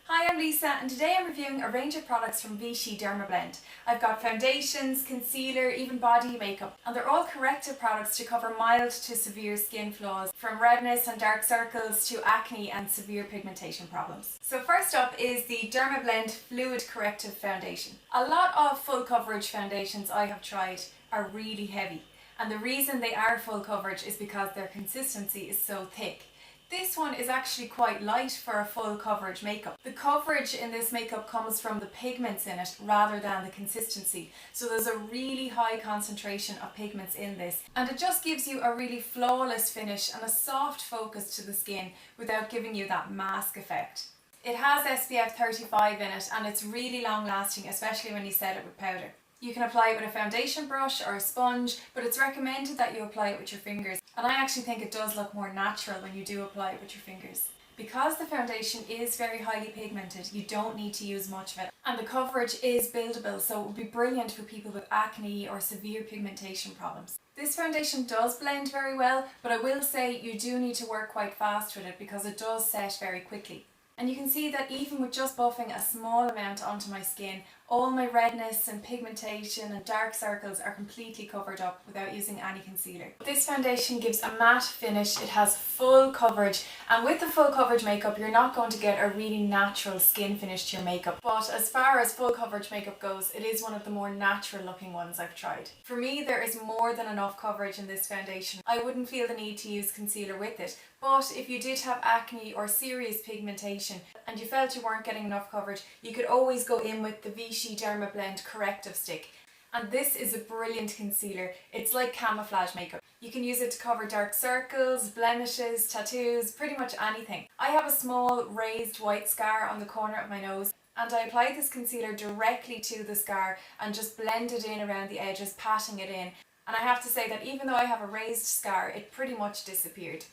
Hi, I'm Lisa and today I'm reviewing a range of products from Vichy Dermablend. I've got foundations, concealer, even body makeup, and they're all corrective products to cover mild to severe skin flaws, from redness and dark circles to acne and severe pigmentation problems. So first up is the Dermablend Fluid Corrective Foundation. A lot of full coverage foundations I have tried are really heavy, and the reason they are full coverage is because their consistency is so thick. This one is actually quite light for a full coverage makeup. The coverage in this makeup comes from the pigments in it rather than the consistency. So there's a really high concentration of pigments in this, and it just gives you a really flawless finish and a soft focus to the skin without giving you that mask effect. It has SPF 35 in it and it's really long lasting, especially when you set it with powder. You can apply it with a foundation brush or a sponge, but it's recommended that you apply it with your fingers. And I actually think it does look more natural when you do apply it with your fingers. Because the foundation is very highly pigmented, you don't need to use much of it. And the coverage is buildable, so it would be brilliant for people with acne or severe pigmentation problems. This foundation does blend very well, but I will say you do need to work quite fast with it because it does set very quickly. And you can see that even with just buffing a small amount onto my skin, all my redness and pigmentation and dark circles are completely covered up without using any concealer. This foundation gives a matte finish, it has full coverage, and with the full coverage makeup you're not going to get a really natural skin finish to your makeup. But as far as full coverage makeup goes, it is one of the more natural looking ones I've tried. For me, there is more than enough coverage in this foundation. I wouldn't feel the need to use concealer with it, but if you did have acne or serious pigmentation and you felt you weren't getting enough coverage, you could always go in with the Vichy Dermablend Corrective Stick. And this is a brilliant concealer. It's like camouflage makeup. You can use it to cover dark circles, blemishes, tattoos, pretty much anything. I have a small raised white scar on the corner of my nose, and I applied this concealer directly to the scar and just blended in around the edges, patting it in. And I have to say that even though I have a raised scar, it pretty much disappeared.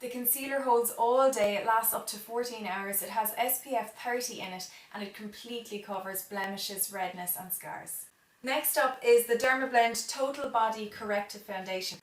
The concealer holds all day, it lasts up to 14 hours, it has SPF 30 in it, and it completely covers blemishes, redness and scars. Next up is the Dermablend Total Body Corrective Foundation.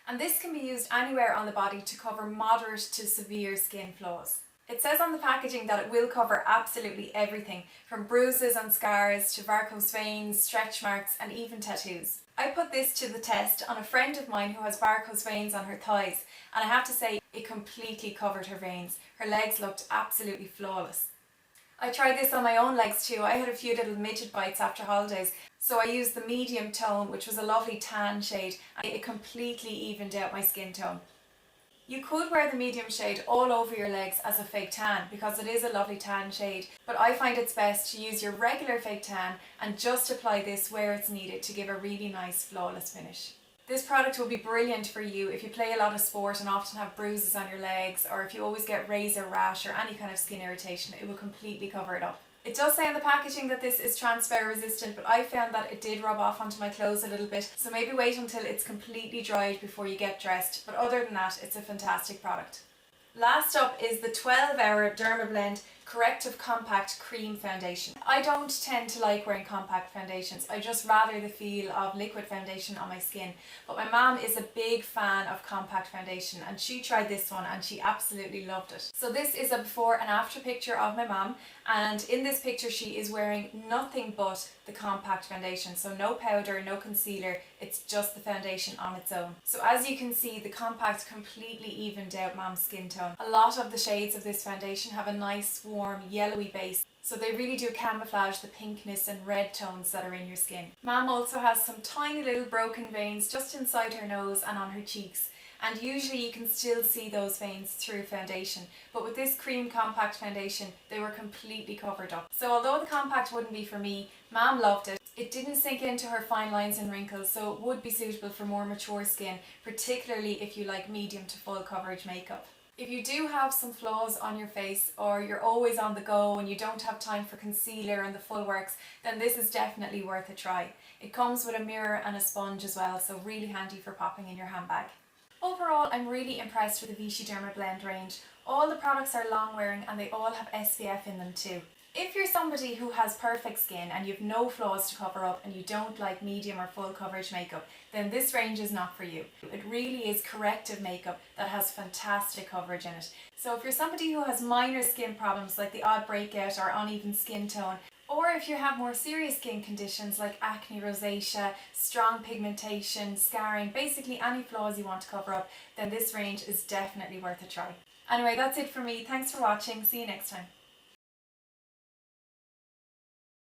And this can be used anywhere on the body to cover moderate to severe skin flaws. It says on the packaging that it will cover absolutely everything, from bruises and scars to varicose veins, stretch marks and even tattoos. I put this to the test on a friend of mine who has varicose veins on her thighs, and I have to say it completely covered her veins. Her legs looked absolutely flawless. I tried this on my own legs too. I had a few little midget bites after holidays, so I used the medium tone, which was a lovely tan shade, and it completely evened out my skin tone. You could wear the medium shade all over your legs as a fake tan because it is a lovely tan shade, but I find it's best to use your regular fake tan and just apply this where it's needed to give a really nice flawless finish. This product will be brilliant for you if you play a lot of sport and often have bruises on your legs, or if you always get razor rash or any kind of skin irritation. It will completely cover it up. It does say on the packaging that this is transfer resistant, but I found that it did rub off onto my clothes a little bit, so maybe wait until it's completely dried before you get dressed, but other than that it's a fantastic product. Last up is the 12-hour Dermablend Corrective Compact Cream Foundation. I don't tend to like wearing compact foundations, I just rather the feel of liquid foundation on my skin, but my mom is a big fan of compact foundation and she tried this one and she absolutely loved it. So this is a before and after picture of my mom, and in this picture she is wearing nothing but the compact foundation, so no powder, no concealer, it's just the foundation on its own. So as you can see, the compact completely evened out mom's skin tone. A lot of the shades of this foundation have a nice warm yellowy base, so they really do camouflage the pinkness and red tones that are in your skin. Mom also has some tiny little broken veins just inside her nose and on her cheeks, and usually you can still see those veins through foundation, but with this cream compact foundation they were completely covered up. So although the compact wouldn't be for me, Mom loved it. It didn't sink into her fine lines and wrinkles, so it would be suitable for more mature skin, particularly if you like medium to full coverage makeup. If you do have some flaws on your face, or you're always on the go and you don't have time for concealer and the full works, then this is definitely worth a try. It comes with a mirror and a sponge as well, so really handy for popping in your handbag. Overall, I'm really impressed with the Vichy Dermablend range. All the products are long wearing and they all have SPF in them too. If you're somebody who has perfect skin and you've no flaws to cover up and you don't like medium or full coverage makeup, then this range is not for you. It really is corrective makeup that has fantastic coverage in it. So if you're somebody who has minor skin problems like the odd breakout or uneven skin tone, or if you have more serious skin conditions like acne, rosacea, strong pigmentation, scarring, basically any flaws you want to cover up, then this range is definitely worth a try. Anyway, that's it for me. Thanks for watching. See you next time.